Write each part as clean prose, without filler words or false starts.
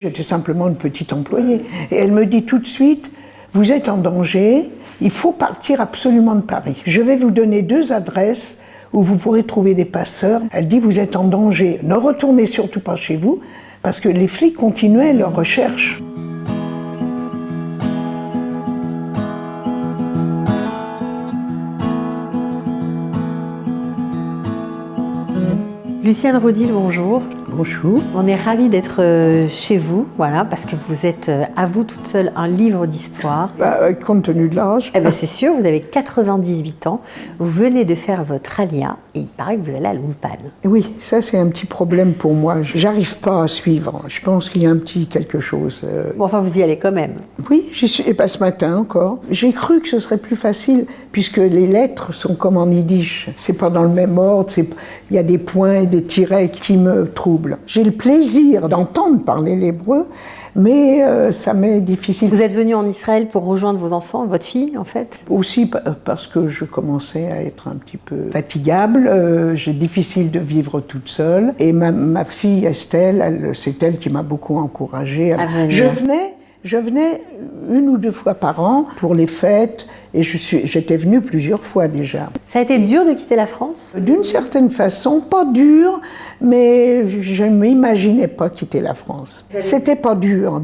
J'étais simplement une petite employée. Et elle me dit tout de suite, vous êtes en danger, il faut partir absolument de Paris. Je vais vous donner 2 adresses où vous pourrez trouver des passeurs. Elle dit, vous êtes en danger, ne retournez surtout pas chez vous, parce que les flics continuaient leurs recherches. Lucienne Rodil, bonjour. Bonjour. On est ravis d'être chez vous, voilà, parce que vous êtes à vous toute seule un livre d'histoire. Compte tenu de l'âge. Eh ben c'est sûr, vous avez 98 ans, vous venez de faire votre alia et il paraît que vous allez à l'ULPAN. Oui, ça c'est un petit problème pour moi. J'arrive pas à suivre. Je pense qu'il y a un petit quelque chose. Bon, enfin, vous y allez quand même. Oui, j'y suis. Et pas ce matin encore. J'ai cru que ce serait plus facile puisque les lettres sont comme en yiddish. C'est pas dans le même ordre. Il y a des points et des tirets qui me troublent. J'ai le plaisir d'entendre parler l'hébreu, mais ça m'est difficile. Vous êtes venu en Israël pour rejoindre vos enfants, votre fille en fait? Aussi parce que je commençais à être un petit peu fatigable, c'est difficile de vivre toute seule. Et ma fille Estelle, c'est elle qui m'a beaucoup encouragée. À venir. Je venais 1 ou 2 fois par an pour les fêtes et j'étais venue plusieurs fois déjà. Ça a été dur de quitter la France? D'une certaine façon, pas dur, mais je ne m'imaginais pas quitter la France. C'était pas dur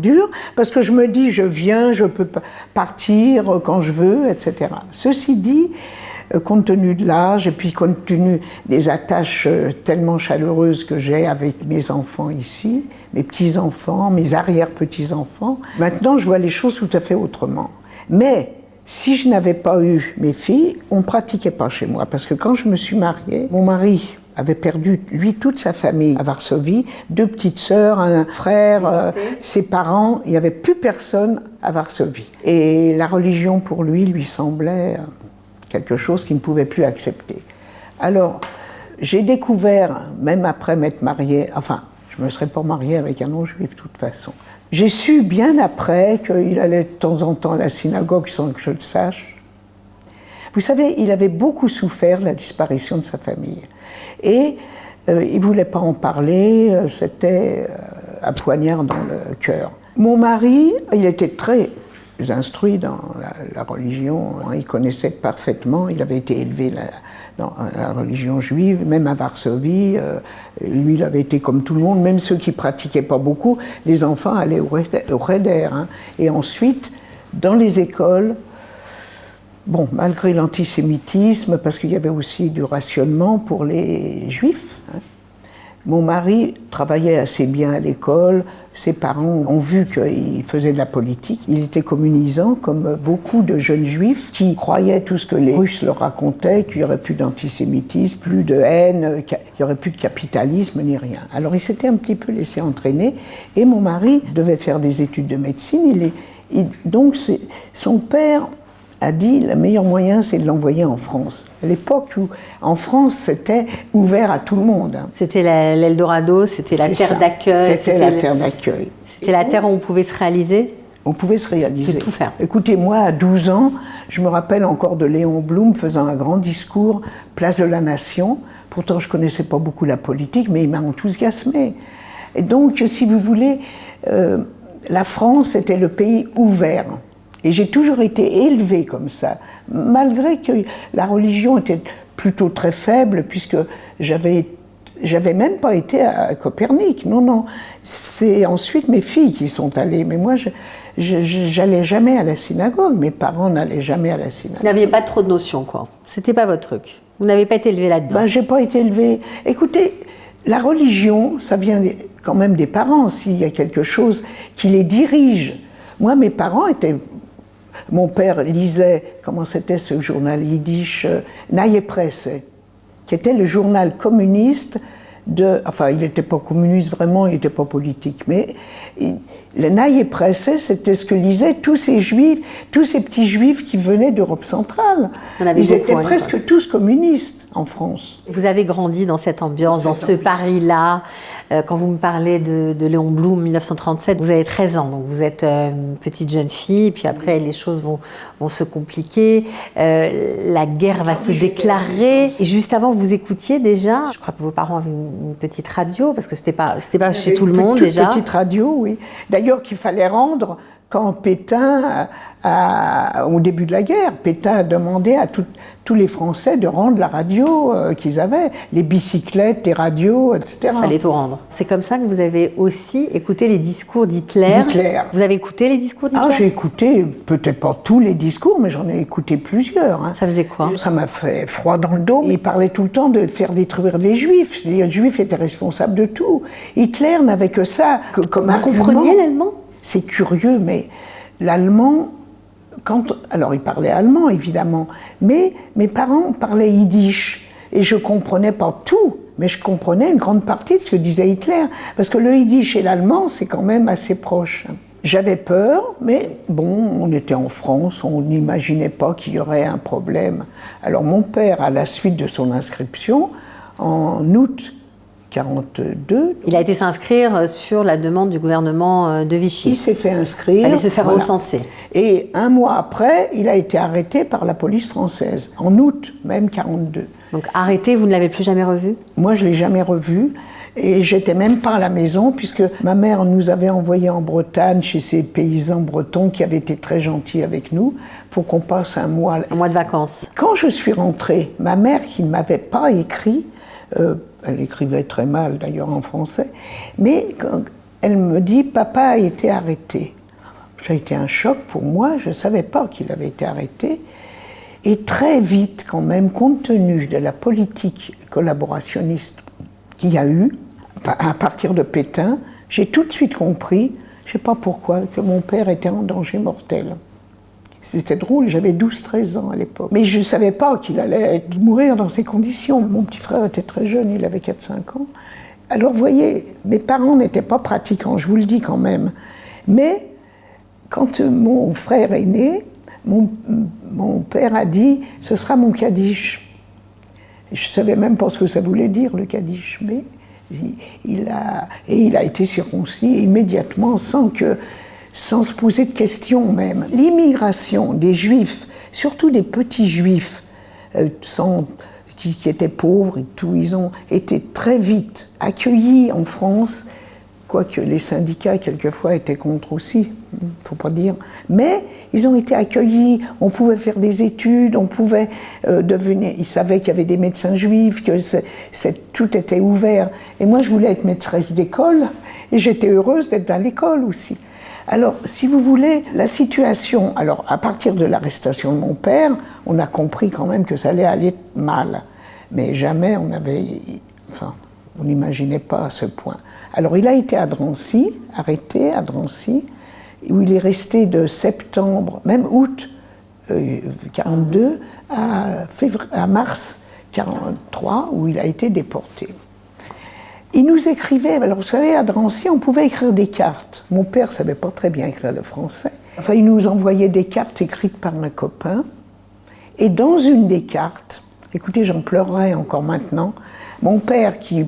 parce que je me dis je viens, je peux partir quand je veux, etc. Ceci dit, compte tenu de l'âge et puis compte tenu des attaches tellement chaleureuses que j'ai avec mes enfants ici, mes petits-enfants, mes arrière-petits-enfants, maintenant je vois les choses tout à fait autrement. Mais si je n'avais pas eu mes filles, on ne pratiquait pas chez moi. Parce que quand je me suis mariée, mon mari avait perdu, lui, toute sa famille à Varsovie, 2 petites sœurs, un frère, ses parents, il n'y avait plus personne à Varsovie. Et la religion, pour lui semblait quelque chose qu'il ne pouvait plus accepter. Alors, j'ai découvert, même après m'être mariée, enfin, je ne me serais pas mariée avec un non-juif de toute façon. J'ai su bien après qu'il allait de temps en temps à la synagogue sans que je le sache. Vous savez, il avait beaucoup souffert de la disparition de sa famille. Et il ne voulait pas en parler, c'était un poignard dans le cœur. Mon mari, il était très instruit dans la religion, il connaissait parfaitement, il avait été élevé dans la religion juive, même à Varsovie, lui il avait été comme tout le monde, même ceux qui ne pratiquaient pas beaucoup, les enfants allaient au Cheder. Et ensuite, dans les écoles, bon, malgré l'antisémitisme, parce qu'il y avait aussi du rationnement pour les juifs, mon mari travaillait assez bien à l'école, ses parents ont vu qu'il faisait de la politique. Il était communisant, comme beaucoup de jeunes juifs qui croyaient tout ce que les Russes leur racontaient, qu'il n'y aurait plus d'antisémitisme, plus de haine, qu'il n'y aurait plus de capitalisme, ni rien. Alors il s'était un petit peu laissé entraîner, et mon mari devait faire des études de médecine. Donc son père a dit le meilleur moyen c'est de l'envoyer en France. À l'époque où en France c'était ouvert à tout le monde. C'était l'Eldorado, c'était la terre d'accueil. C'était la terre d'accueil. C'était la terre où on pouvait se réaliser. On pouvait se réaliser. De tout faire. Écoutez, moi à 12 ans, je me rappelle encore de Léon Blum faisant un grand discours, Place de la Nation. Pourtant je ne connaissais pas beaucoup la politique, mais il m'a enthousiasmé. Et donc, si vous voulez, la France était le pays ouvert. Et j'ai toujours été élevée comme ça, malgré que la religion était plutôt très faible, puisque j'avais même pas été à Copernic. Non, c'est ensuite mes filles qui sont allées. Mais moi, j'allais jamais à la synagogue. Mes parents n'allaient jamais à la synagogue. Vous n'aviez pas trop de notions, quoi. C'était pas votre truc. Vous n'avez pas été élevée là-dedans. J'ai pas été élevée. Écoutez, la religion, ça vient quand même des parents, s'il y a quelque chose qui les dirige. Moi, mes parents étaient... Mon père lisait, comment c'était ce journal yiddish, Neue Presse, qui était le journal communiste enfin, il n'était pas communiste vraiment, il n'était pas politique, mais le Neue Presse, c'était ce que lisaient tous ces juifs, tous ces petits juifs qui venaient d'Europe centrale. Ils étaient presque tous communistes en France. Vous avez grandi dans cette ambiance, dans ce Paris-là. Quand vous me parlez de Léon Blum, 1937, vous avez 13 ans, donc vous êtes une petite jeune fille, puis après les choses vont se compliquer, la guerre va se déclarer. Et juste avant, vous écoutiez déjà, je crois que vos parents avaient une une petite radio, parce que c'était pas chez tout le monde déjà. Une petite radio, oui. D'ailleurs, qu'il fallait rendre quand Pétain, au début de la guerre, Pétain a demandé à tous les Français de rendre la radio qu'ils avaient, les bicyclettes, les radios, etc. Il fallait tout rendre. C'est comme ça que vous avez aussi écouté les discours d'Hitler. Vous avez écouté les discours d'Hitler? J'ai écouté, peut-être pas tous les discours, mais j'en ai écouté plusieurs. Hein. Ça faisait quoi? Ça m'a fait froid dans le dos. Il parlait tout le temps de faire détruire les Juifs. Les Juifs étaient responsables de tout. Hitler n'avait que ça comme argument. Vous compreniez l'allemand? C'est curieux, mais l'allemand, alors il parlait allemand évidemment, mais mes parents parlaient yiddish et je comprenais pas tout, mais je comprenais une grande partie de ce que disait Hitler, parce que le yiddish et l'allemand c'est quand même assez proche. J'avais peur, mais bon, on était en France, on n'imaginait pas qu'il y aurait un problème. Alors mon père, à la suite de son inscription, en août 1942. Il a été s'inscrire sur la demande du gouvernement de Vichy. Il s'est fait inscrire. Il allait se faire recenser. Et un mois après, il a été arrêté par la police française, en août même 1942. Donc arrêté, vous ne l'avez plus jamais revu? Moi, je ne l'ai jamais revu. Et j'étais même pas à la maison, puisque ma mère nous avait envoyés en Bretagne chez ces paysans bretons qui avaient été très gentils avec nous, pour qu'on passe un mois. Un mois de vacances. Quand je suis rentrée, ma mère, qui ne m'avait pas écrit, elle écrivait très mal d'ailleurs en français, mais quand elle me dit « Papa a été arrêté ». Ça a été un choc pour moi, je ne savais pas qu'il avait été arrêté. Et très vite quand même, compte tenu de la politique collaborationniste qu'il y a eu, à partir de Pétain, j'ai tout de suite compris, je ne sais pas pourquoi, que mon père était en danger mortel. C'était drôle, j'avais 12-13 ans à l'époque. Mais je ne savais pas qu'il allait mourir dans ces conditions. Mon petit frère était très jeune, il avait 4-5 ans. Alors vous voyez, mes parents n'étaient pas pratiquants, je vous le dis quand même. Mais quand mon frère est né, mon père a dit « ce sera mon Kaddish ». Je ne savais même pas ce que ça voulait dire, le Kaddish, mais il a été circoncis immédiatement sans se poser de questions même. L'immigration des Juifs, surtout des petits Juifs, qui étaient pauvres et tout, ils ont été très vite accueillis en France, quoique les syndicats quelquefois étaient contre aussi, il ne faut pas dire. Mais ils ont été accueillis, on pouvait faire des études, on pouvait devenir... Ils savaient qu'il y avait des médecins juifs, que tout était ouvert. Et moi, je voulais être maîtresse d'école, et j'étais heureuse d'être à l'école aussi. Alors, si vous voulez, la situation... Alors, à partir de l'arrestation de mon père, on a compris quand même que ça allait aller mal. Mais jamais on avait... Enfin, on n'imaginait pas à ce point. Alors, il a été à Drancy, arrêté à Drancy, où il est resté de septembre, même août 1942, à mars 1943, où il a été déporté. Il nous écrivait, alors vous savez, à Drancy, on pouvait écrire des cartes. Mon père ne savait pas très bien écrire le français. Enfin, il nous envoyait des cartes écrites par un copain. Et dans une des cartes, écoutez, j'en pleurerai encore maintenant, mon père, qui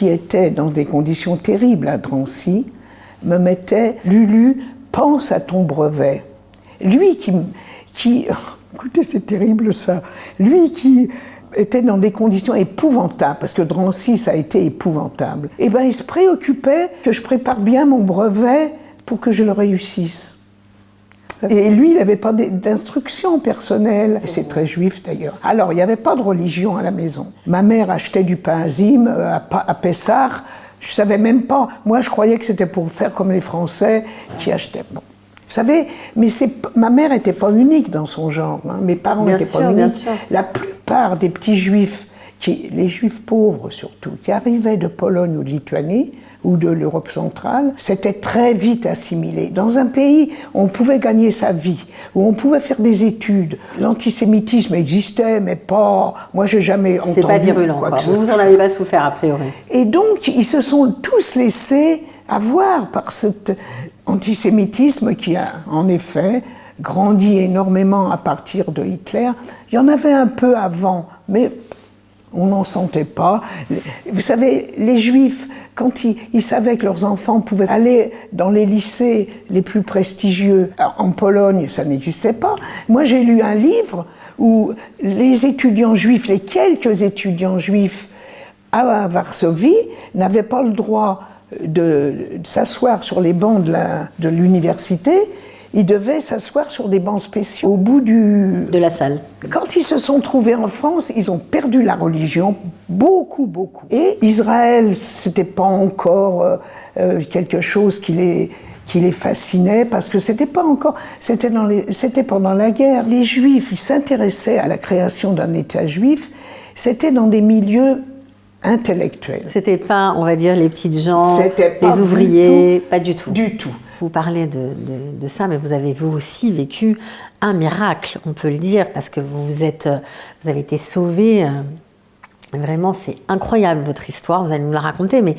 était dans des conditions terribles à Drancy, me mettait « Lulu, pense à ton brevet ». Lui qui écoutez, c'est terrible ça, lui qui était dans des conditions épouvantables, parce que Drancy, ça a été épouvantable, et bien il se préoccupait que je prépare bien mon brevet pour que je le réussisse. Et lui, il n'avait pas d'instruction personnelle. C'est très juif d'ailleurs. Alors, il n'y avait pas de religion à la maison. Ma mère achetait du pain azim à Pessard. Je ne savais même pas. Moi, je croyais que c'était pour faire comme les Français qui achetaient. Bon. Vous savez, mais ma mère n'était pas unique dans son genre. Hein. Mes parents n'étaient pas uniques. La plupart des petits juifs, les juifs pauvres surtout, qui arrivaient de Pologne ou de Lituanie, ou de l'Europe centrale, c'était très vite assimilé. Dans un pays où on pouvait gagner sa vie, où on pouvait faire des études, l'antisémitisme existait, mais pas... Moi, j'ai jamais entendu... C'est pas virulent, quoi. Vous en avez pas souffert, a priori. Et donc, ils se sont tous laissés avoir par cet antisémitisme qui a, en effet, grandi énormément à partir de Hitler. Il y en avait un peu avant, mais... on n'en sentait pas. Vous savez, les Juifs, quand ils savaient que leurs enfants pouvaient aller dans les lycées les plus prestigieux, en Pologne, ça n'existait pas. Moi, j'ai lu un livre où les étudiants juifs, les quelques étudiants juifs à Varsovie, n'avaient pas le droit de s'asseoir sur les bancs de l'université. Ils devaient s'asseoir sur des bancs spéciaux au bout de la salle. Quand ils se sont trouvés en France, ils ont perdu la religion, beaucoup. Et Israël, c'était pas encore quelque chose qui les fascinait, parce que c'était pas encore, c'était pendant la guerre. Les Juifs, ils s'intéressaient à la création d'un État juif, c'était dans des milieux intellectuels. C'était pas, on va dire, les petites gens, les ouvriers, pas du tout. Du tout. Vous parlez de ça, mais vous avez vous aussi vécu un miracle, on peut le dire, parce que vous avez été sauvé. Vraiment, c'est incroyable votre histoire, vous allez nous la raconter, mais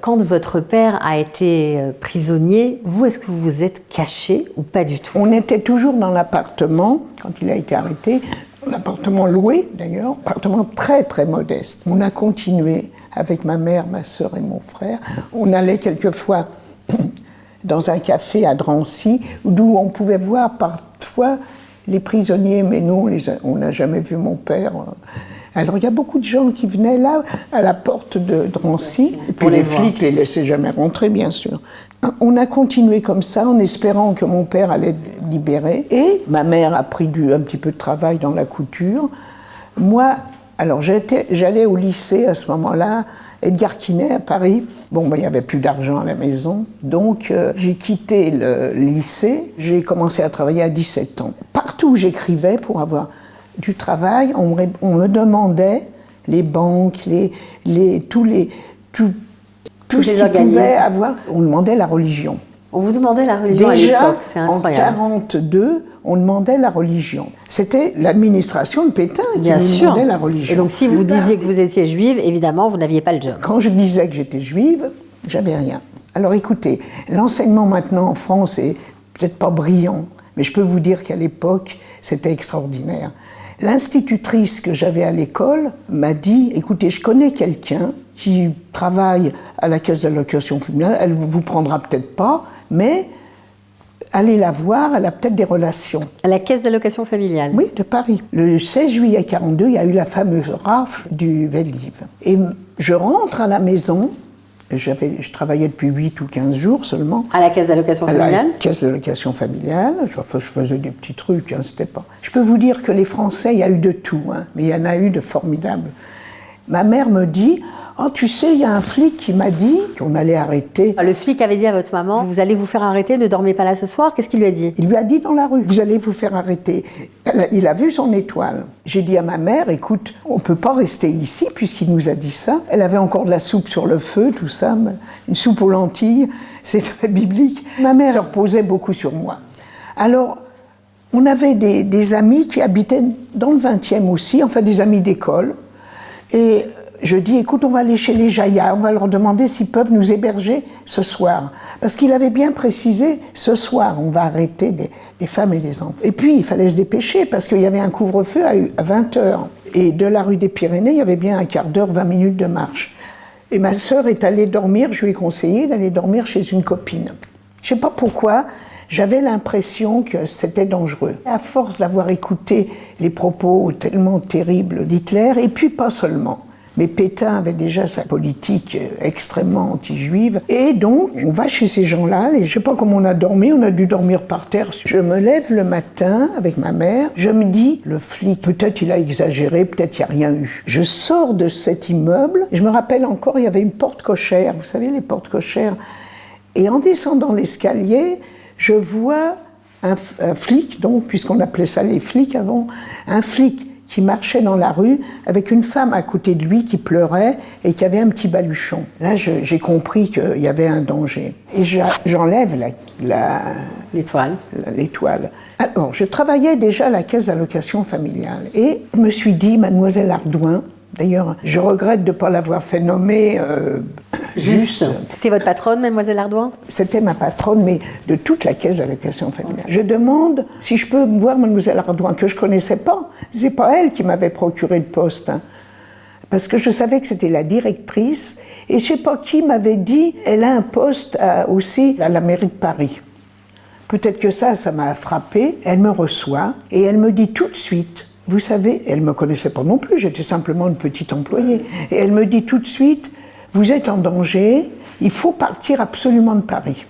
quand votre père a été prisonnier, vous, est-ce que vous vous êtes caché ou pas du tout? On était toujours dans l'appartement, quand il a été arrêté, l'appartement loué d'ailleurs, appartement très très modeste. On a continué avec ma mère, ma sœur et mon frère. On allait quelquefois dans un café à Drancy, d'où on pouvait voir parfois les prisonniers, mais nous, on n'a jamais vu mon père. Alors il y a beaucoup de gens qui venaient là, à la porte de Drancy, et puis les flics ne les laissaient jamais rentrer, bien sûr. On a continué comme ça, en espérant que mon père allait être libéré, et ma mère a pris un petit peu de travail dans la couture. Moi, alors j'allais au lycée à ce moment-là, Edgar Quinet à Paris. Bon, il n'y avait plus d'argent à la maison, donc j'ai quitté le lycée, j'ai commencé à travailler à 17 ans. Partout où j'écrivais pour avoir du travail, on me demandait les banques, tout ce qu'ils pouvaient avoir. On demandait la religion. On vous demandait la religion déjà, à l'époque, c'est incroyable. En 1942, on demandait la religion. C'était l'administration de Pétain qui nous demandait la religion. Et donc si vous disiez que vous étiez juive, évidemment, vous n'aviez pas le job. Quand je disais que j'étais juive, j'avais rien. Alors écoutez, l'enseignement maintenant en France est peut-être pas brillant, mais je peux vous dire qu'à l'époque, c'était extraordinaire. L'institutrice que j'avais à l'école m'a dit « Écoutez, je connais quelqu'un qui travaille à la caisse d'allocation familiale, elle ne vous prendra peut-être pas, mais allez la voir, elle a peut-être des relations. » À la caisse d'allocation familiale? Oui, de Paris. Le 16 juillet 1942, il y a eu la fameuse rafle du Veldiv. Et je rentre à la maison. Je travaillais depuis 8 ou 15 jours seulement. À la caisse d'allocation familiale? À la caisse d'allocation familiale. Je faisais des petits trucs, c'était pas... Je peux vous dire que les Français, il y a eu de tout, mais il y en a eu de formidables. Ma mère me dit « Oh, tu sais, il y a un flic qui m'a dit qu'on allait arrêter. » Le flic avait dit à votre maman « Vous allez vous faire arrêter, ne dormez pas là ce soir ». Qu'est-ce qu'il lui a dit? Il lui a dit dans la rue « Vous allez vous faire arrêter ». Il a vu son étoile. J'ai dit à ma mère « Écoute, on ne peut pas rester ici puisqu'il nous a dit ça. » Elle avait encore de la soupe sur le feu, tout ça, une soupe aux lentilles, c'est très biblique. Ma mère se reposait beaucoup sur moi. Alors, on avait des amis qui habitaient dans le 20e aussi, enfin des amis d'école. Et je dis, écoute, on va aller chez les Jaillards, on va leur demander s'ils peuvent nous héberger ce soir. Parce qu'il avait bien précisé, ce soir, on va arrêter des femmes et des enfants. Et puis, il fallait se dépêcher, parce qu'il y avait un couvre-feu à 20h. Et de la rue des Pyrénées, il y avait bien un quart d'heure, 20 minutes de marche. Et ma sœur est allée dormir, je lui ai conseillé d'aller dormir chez une copine. Je ne sais pas pourquoi, j'avais l'impression que c'était dangereux. À force d'avoir écouté les propos tellement terribles d'Hitler, et puis pas seulement. Mais Pétain avait déjà sa politique extrêmement anti-juive. Et donc, on va chez ces gens-là, et je ne sais pas comment on a dormi, on a dû dormir par terre. Je me lève le matin avec ma mère, je me dis, le flic, peut-être il a exagéré, peut-être il n'y a rien eu. Je sors de cet immeuble, je me rappelle encore, il y avait une porte cochère, vous savez, les portes cochères. Et en descendant l'escalier, je vois un flic, donc, puisqu'on appelait ça les flics avant, un flic qui marchait dans la rue avec une femme à côté de lui qui pleurait et qui avait un petit baluchon. Là, j'ai compris qu'il y avait un danger. Et j'enlève l'étoile. Alors, je travaillais déjà à la caisse d'allocation familiale et je me suis dit, mademoiselle Ardouin, d'ailleurs, je regrette de ne pas l'avoir fait nommer juste. C'était votre patronne, mademoiselle Ardouin? C'était ma patronne, mais de toute la caisse d'allocation familiale. Je demande si je peux voir mademoiselle Ardouin, que je ne connaissais pas. C'est pas elle qui m'avait procuré le poste. Parce que je savais que c'était la directrice, et je ne sais pas qui m'avait dit, elle a un poste aussi à la mairie de Paris. Peut-être que ça m'a frappée. Elle me reçoit, et elle me dit tout de suite, Vous savez, elle ne me connaissait pas non plus, j'étais simplement une petite employée. Et elle me dit tout de suite, vous êtes en danger, il faut partir absolument de Paris.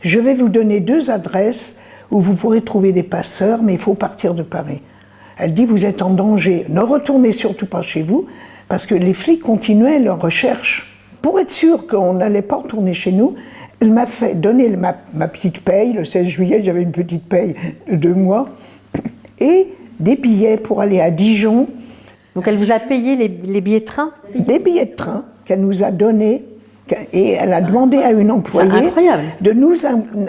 Je vais vous donner 2 adresses où vous pourrez trouver des passeurs, mais il faut partir de Paris. Elle dit, vous êtes en danger, ne retournez surtout pas chez vous, parce que les flics continuaient leur recherche. Pour être sûr qu'on n'allait pas retourner chez nous, elle m'a fait donner ma petite paye, le 16 juillet, j'avais une petite paye de 2 mois, et des billets pour aller à Dijon. Donc elle vous a payé les billets de train? Des billets de train qu'elle nous a donnés, et elle a demandé à une employée de nous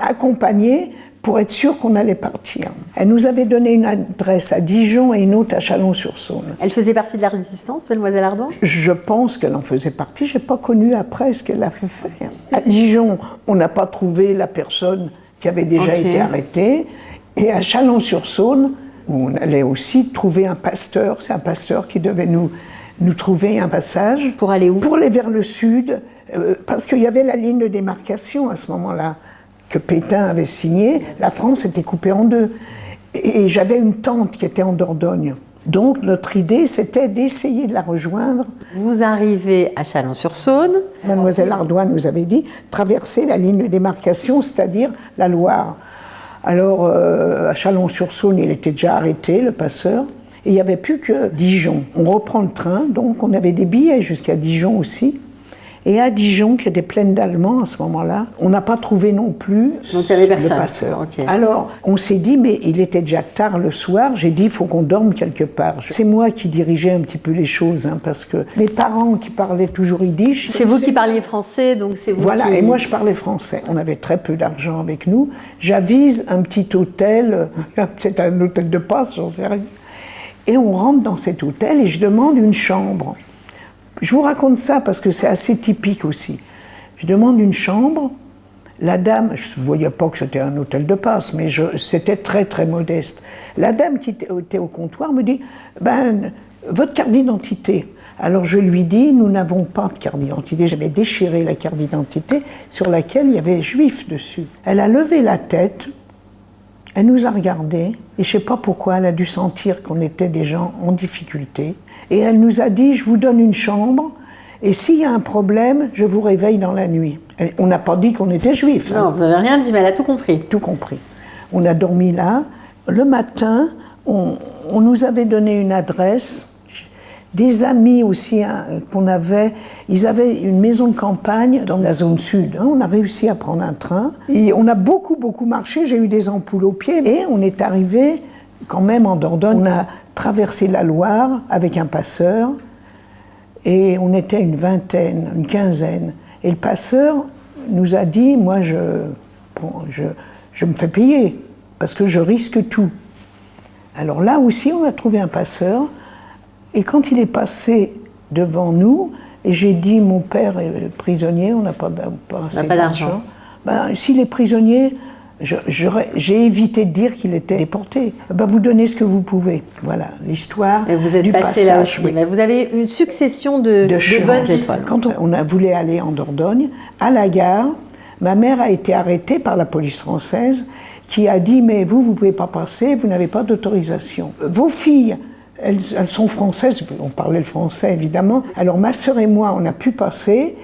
accompagner pour être sûre qu'on allait partir. Elle nous avait donné une adresse à Dijon et une autre à Chalon-sur-Saône. Elle faisait partie de la résistance, Mademoiselle Ardoin? Je pense qu'elle en faisait partie. Je n'ai pas connu après ce qu'elle a fait faire. À Dijon, on n'a pas trouvé la personne qui avait déjà été arrêtée. Et à Chalon-sur-Saône, où on allait aussi trouver un pasteur. C'est un pasteur qui devait nous trouver un passage. Pour aller où? Pour aller vers le sud, parce qu'il y avait la ligne de démarcation à ce moment-là, que Pétain avait signée. La France était coupée en 2. Et j'avais une tante qui était en Dordogne. Donc notre idée, c'était d'essayer de la rejoindre. Vous arrivez à Chalon-sur-Saône. Mademoiselle Ardoin nous avait dit traverser la ligne de démarcation, c'est-à-dire la Loire. Alors, à Chalon-sur-Saône, il était déjà arrêté, le passeur, et il n'y avait plus que Dijon. On reprend le train, donc on avait des billets jusqu'à Dijon aussi. Et à Dijon, qui était pleine d'Allemands à ce moment-là, on n'a pas trouvé non plus le passeur. Okay. Alors, on s'est dit, mais il était déjà tard le soir, j'ai dit, il faut qu'on dorme quelque part. C'est moi qui dirigeais un petit peu les choses, hein, parce que mes parents qui parlaient toujours yiddish... C'est vous qui parliez français, donc c'est vous Voilà, et moi je parlais français. On avait très peu d'argent avec nous. J'avise un petit hôtel, peut-être un hôtel de passe, j'en sais rien. Et on rentre dans cet hôtel et je demande une chambre. Je vous raconte ça parce que c'est assez typique aussi. Je demande une chambre, la dame, je ne voyais pas que c'était un hôtel de passe, mais c'était très très modeste. La dame qui était au comptoir me dit, votre carte d'identité. Alors je lui dis, nous n'avons pas de carte d'identité. J'avais déchiré la carte d'identité sur laquelle il y avait juif dessus. Elle a levé la tête, elle nous a regardés, et je ne sais pas pourquoi, elle a dû sentir qu'on était des gens en difficulté. Et elle nous a dit, je vous donne une chambre, et s'il y a un problème, je vous réveille dans la nuit. Et on n'a pas dit qu'on était juifs. Non, vous n'avez rien dit, mais elle a tout compris. Tout compris. On a dormi là. Le matin, on nous avait donné une adresse. Des amis aussi qu'on avait, ils avaient une maison de campagne dans la zone sud. On a réussi à prendre un train. Et on a beaucoup marché. J'ai eu des ampoules aux pieds. Et on est arrivé quand même en Dordogne. On a traversé la Loire avec un passeur. Et on était une vingtaine, une quinzaine. Et le passeur nous a dit, moi je me fais payer parce que je risque tout. Alors là aussi, on a trouvé un passeur. Et quand il est passé devant nous, et j'ai dit, mon père est prisonnier, on n'a pas d'argent. S'il est prisonnier, j'ai évité de dire qu'il était déporté. Vous donnez ce que vous pouvez. Voilà, l'histoire du passage. Vous êtes passé là aussi. Oui. Mais vous avez une succession de bonnes étoiles. Quand on a voulu aller en Dordogne, à la gare, ma mère a été arrêtée par la police française qui a dit, mais vous ne pouvez pas passer, vous n'avez pas d'autorisation. Vos filles... Elles sont françaises, on parlait le français évidemment. Alors ma sœur et moi, on a pu passer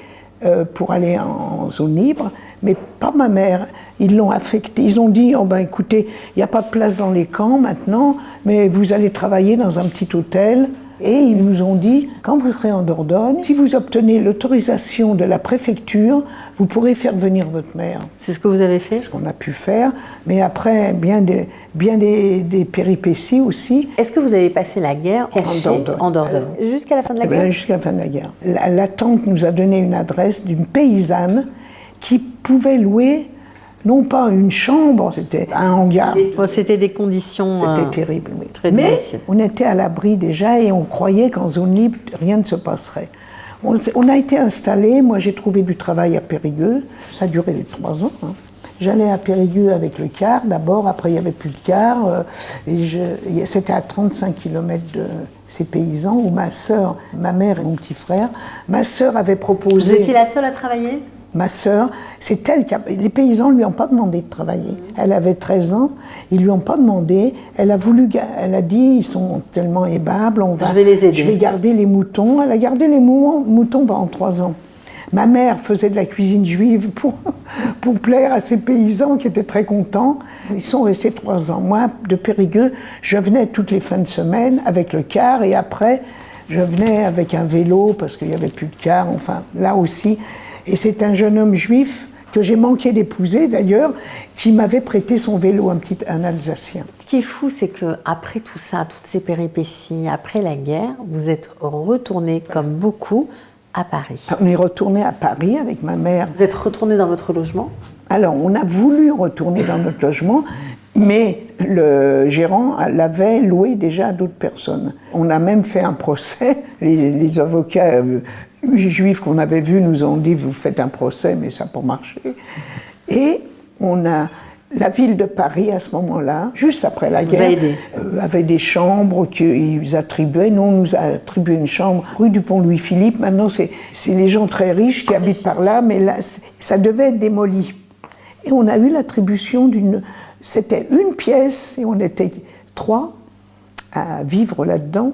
pour aller en zone libre, mais pas ma mère. Ils l'ont affectée. Ils ont dit, écoutez, il n'y a pas de place dans les camps maintenant, mais vous allez travailler dans un petit hôtel. Et ils nous ont dit, quand vous serez en Dordogne, si vous obtenez l'autorisation de la préfecture, vous pourrez faire venir votre mère. C'est ce que vous avez fait ? C'est ce qu'on a pu faire, mais après, bien des péripéties aussi. Est-ce que vous avez passé la guerre cachée en Dordogne jusqu'à la fin de la guerre ? Jusqu'à la fin de la guerre. La tante nous a donné une adresse d'une paysanne qui pouvait louer non pas une chambre, c'était un hangar. C'était des conditions C'était terrible, oui. Très mais difficiles. On était à l'abri déjà et on croyait qu'en zone libre, rien ne se passerait. On a été installés, moi j'ai trouvé du travail à Périgueux, ça a duré 3 ans. J'allais à Périgueux avec le car d'abord, après il n'y avait plus de car, c'était à 35 km de ces paysans où ma sœur, ma mère et mon petit frère, ma sœur avait proposé... Vous étiez la seule à travailler ? Ma sœur, c'est elle qui a... Les paysans ne lui ont pas demandé de travailler. Elle avait 13 ans, ils ne lui ont pas demandé. Elle a dit, ils sont tellement aimables, je vais les aider. Je vais garder les moutons. Elle a gardé les moutons pendant 3 ans. Ma mère faisait de la cuisine juive pour plaire à ces paysans qui étaient très contents. Ils sont restés 3 ans. Moi, de Périgueux, je venais toutes les fins de semaine avec le car et après, je venais avec un vélo parce qu'il n'y avait plus de car, enfin, là aussi. Et c'est un jeune homme juif que j'ai manqué d'épouser d'ailleurs, qui m'avait prêté son vélo, un Alsacien. Ce qui est fou, c'est qu'après tout ça, toutes ces péripéties, après la guerre, vous êtes retourné, comme beaucoup, à Paris. On est retourné à Paris avec ma mère. Vous êtes retourné dans votre logement ? Alors, on a voulu retourner dans notre logement, mais le gérant l'avait loué déjà à d'autres personnes. On a même fait un procès. Les avocats juifs qu'on avait vus nous ont dit « vous faites un procès, mais ça n'a pas marché ». Et la ville de Paris, à ce moment-là, juste après la guerre, avait des chambres qu'ils attribuaient. Nous, on nous a attribué une chambre rue du Pont-Louis-Philippe. Maintenant, c'est les gens très riches qui habitent par là, mais là, ça devait être démoli. Et on a eu l'attribution c'était une pièce, et on était 3 à vivre là-dedans.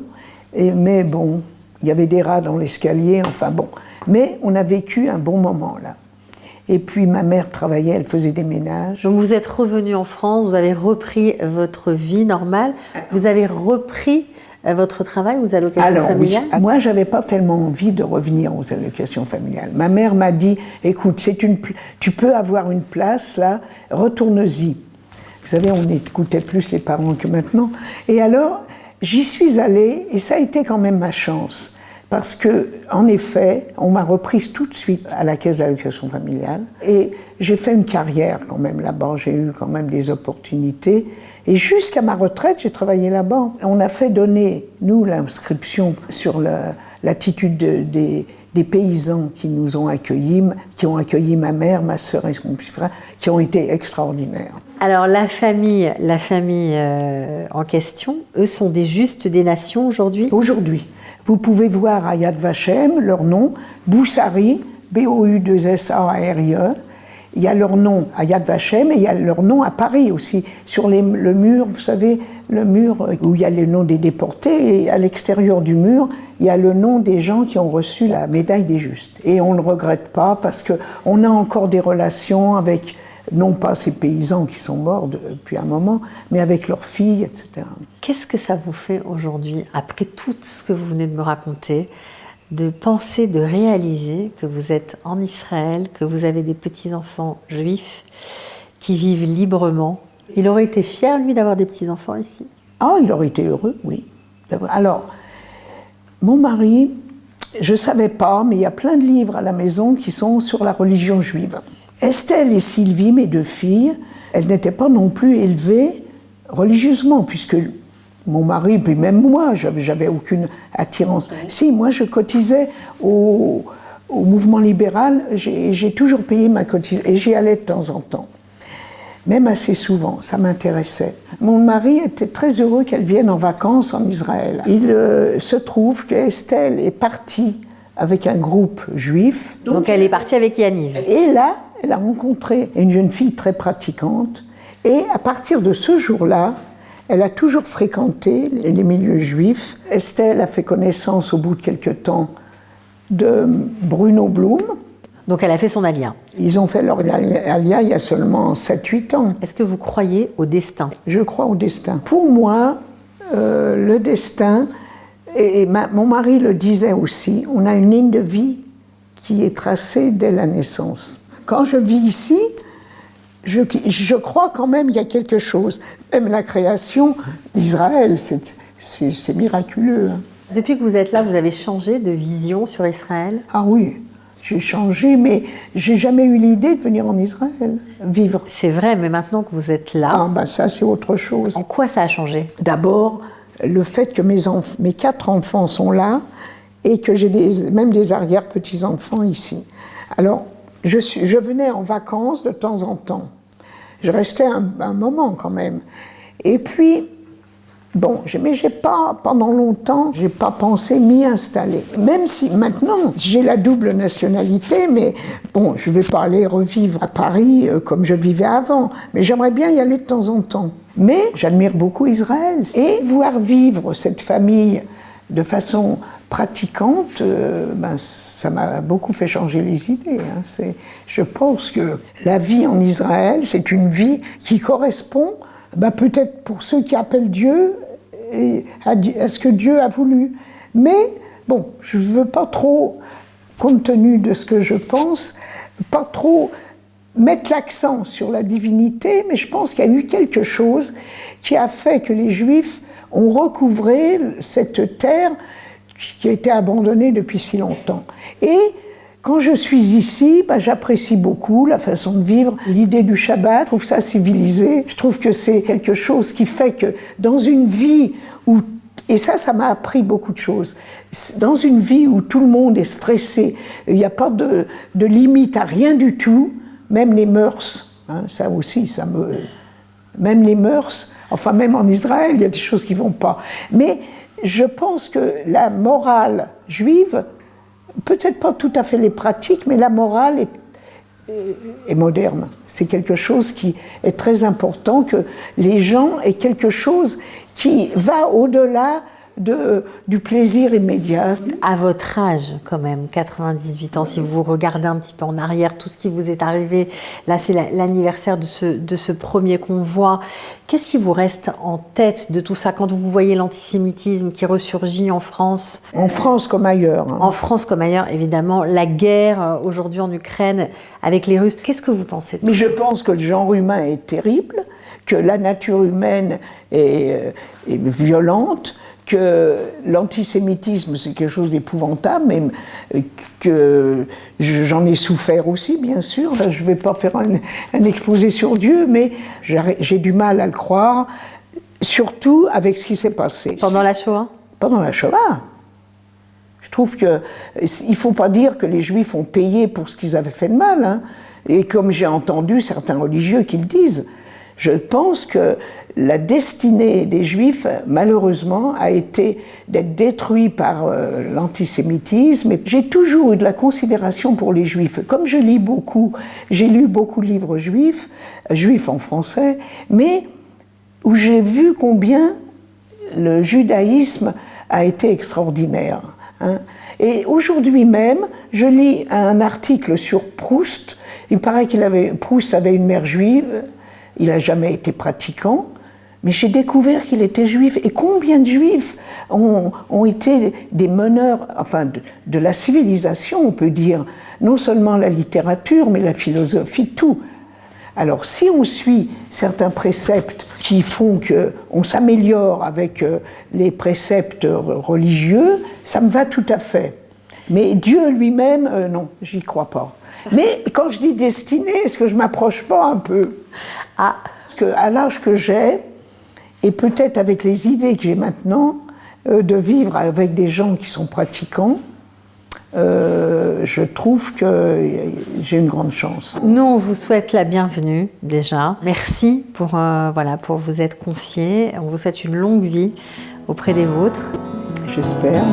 Mais bon, il y avait des rats dans l'escalier, enfin bon. Mais on a vécu un bon moment, là. Et puis ma mère travaillait, elle faisait des ménages. Donc vous êtes revenu en France, vous avez repris votre vie normale, vous avez repris votre travail aux allocations familiales ? Oui. Moi, j'avais pas tellement envie de revenir aux allocations familiales. Ma mère m'a dit, écoute, tu peux avoir une place là, retourne-y. Vous savez, on écoutait plus les parents que maintenant. Et alors, j'y suis allée et ça a été quand même ma chance. Parce que, en effet, on m'a reprise tout de suite à la caisse d'allocation familiale. Et j'ai fait une carrière quand même là-bas, j'ai eu quand même des opportunités. Et jusqu'à ma retraite, j'ai travaillé là-bas. On a fait donner, nous, l'inscription sur l'attitude des paysans qui nous ont accueillis, qui ont accueilli ma mère, ma sœur et son petit frère, qui ont été extraordinaires. Alors la famille en question, eux sont des Justes des Nations aujourd'hui ? Aujourd'hui. Vous pouvez voir à Yad Vashem, leur nom, Boussari, B-O-U-2-S-A-R-I-E. Il y a leur nom à Yad Vashem et il y a leur nom à Paris aussi. Sur le mur, vous savez, le mur où il y a le nom des déportés, et à l'extérieur du mur, il y a le nom des gens qui ont reçu la médaille des Justes. Et on ne regrette pas parce qu'on a encore des relations avec, non pas ces paysans qui sont morts depuis un moment, mais avec leurs filles, etc. Qu'est-ce que ça vous fait aujourd'hui, après tout ce que vous venez de me raconter, de penser, de réaliser que vous êtes en Israël, que vous avez des petits-enfants juifs qui vivent librement ? Il aurait été fier, lui, d'avoir des petits-enfants ici ? Ah, il aurait été heureux, oui. Alors, mon mari, je ne savais pas, mais il y a plein de livres à la maison qui sont sur la religion juive. Estelle et Sylvie, mes 2 filles, elles n'étaient pas non plus élevées religieusement, puisque mon mari, puis même moi, j'avais aucune attirance. Si, moi je cotisais au mouvement libéral, j'ai toujours payé ma cotisation, et j'y allais de temps en temps. Même assez souvent, ça m'intéressait. Mon mari était très heureux qu'elle vienne en vacances en Israël. Il se trouve qu'Estelle est partie avec un groupe juif. Donc elle est partie avec Yaniv. Et là, elle a rencontré une jeune fille très pratiquante. Et à partir de ce jour-là, elle a toujours fréquenté les milieux juifs. Estelle a fait connaissance au bout de quelques temps de Bruno Blum. Donc elle a fait son alia. Ils ont fait leur alia il y a seulement 7-8 ans. Est-ce que vous croyez au destin ? Je crois au destin. Pour moi, le destin, mon mari le disait aussi, on a une ligne de vie qui est tracée dès la naissance. Quand je vis ici, je crois quand même qu'il y a quelque chose. Même la création d'Israël, c'est miraculeux. Hein. Depuis que vous êtes là, vous avez changé de vision sur Israël ? Ah oui, j'ai changé, mais j'ai jamais eu l'idée de venir en Israël, vivre. C'est vrai, mais maintenant que vous êtes là... Ah ben ça, c'est autre chose. En quoi ça a changé ? D'abord, le fait que mes 4 enfants sont là et que j'ai même des arrière-petits-enfants ici. Alors, je venais en vacances de temps en temps. Je restais un moment quand même. Et puis, Bon, mais j'ai pas, pendant longtemps, j'ai pas pensé m'y installer. Même si maintenant, j'ai la double nationalité, mais bon, je vais pas aller revivre à Paris comme je vivais avant, mais j'aimerais bien y aller de temps en temps. Mais j'admire beaucoup Israël. Et voir vivre cette famille de façon pratiquante, ça m'a beaucoup fait changer les idées. Je pense que la vie en Israël, c'est une vie qui correspond peut-être pour ceux qui appellent Dieu à ce que Dieu a voulu. Mais bon, je ne veux pas trop, compte tenu de ce que je pense, pas trop mettre l'accent sur la divinité, mais je pense qu'il y a eu quelque chose qui a fait que les Juifs ont recouvré cette terre qui a été abandonnée depuis si longtemps. Et quand je suis ici, j'apprécie beaucoup la façon de vivre, l'idée du Shabbat, je trouve ça civilisé. Je trouve que c'est quelque chose qui fait que dans une vie où, et ça m'a appris beaucoup de choses, dans une vie où tout le monde est stressé, il n'y a pas de limite à rien du tout, même les mœurs, ça aussi, même les mœurs, enfin même en Israël, il y a des choses qui ne vont pas. Mais je pense que la morale juive, peut-être pas tout à fait les pratiques, mais la morale est moderne. C'est quelque chose qui est très important, que les gens aient quelque chose qui va au-delà du plaisir immédiat. À votre âge, quand même, 98 ans, si vous regardez un petit peu en arrière, tout ce qui vous est arrivé, là c'est l'anniversaire de ce premier convoi. Qu'est-ce qui vous reste en tête de tout ça quand vous voyez l'antisémitisme qui ressurgit en France? En France comme ailleurs. En France comme ailleurs, évidemment. La guerre aujourd'hui en Ukraine avec les Russes. Qu'est-ce que vous pensez de ça? Mais je pense que le genre humain est terrible, que la nature humaine est violente, que l'antisémitisme c'est quelque chose d'épouvantable, même que j'en ai souffert aussi, bien sûr. Là, je ne vais pas faire un exposé sur Dieu, mais j'ai du mal à le croire, surtout avec ce qui s'est passé. Pendant la Shoah? Pendant la Shoah. Je trouve qu'il ne faut pas dire que les Juifs ont payé pour ce qu'ils avaient fait de mal. Et comme j'ai entendu certains religieux qui le disent, je pense que la destinée des Juifs, malheureusement, a été d'être détruite par l'antisémitisme. Et j'ai toujours eu de la considération pour les Juifs. Comme je lis beaucoup, j'ai lu beaucoup de livres juifs en français, mais où j'ai vu combien le judaïsme a été extraordinaire. Et aujourd'hui même, je lis un article sur Proust. Il paraît Proust avait une mère juive. Il n'a jamais été pratiquant, mais j'ai découvert qu'il était juif. Et combien de juifs ont été des meneurs, enfin de la civilisation, on peut dire, non seulement la littérature, mais la philosophie, tout. Alors si on suit certains préceptes qui font qu'on s'améliore avec les préceptes religieux, ça me va tout à fait. Mais Dieu lui-même, non, j'y crois pas. Mais quand je dis destinée, est-ce que je ne m'approche pas un peu? Parce qu'à l'âge que j'ai, et peut-être avec les idées que j'ai maintenant, de vivre avec des gens qui sont pratiquants, je trouve que j'ai une grande chance. Nous, on vous souhaite la bienvenue déjà. Merci pour vous être confié. On vous souhaite une longue vie auprès des vôtres. J'espère.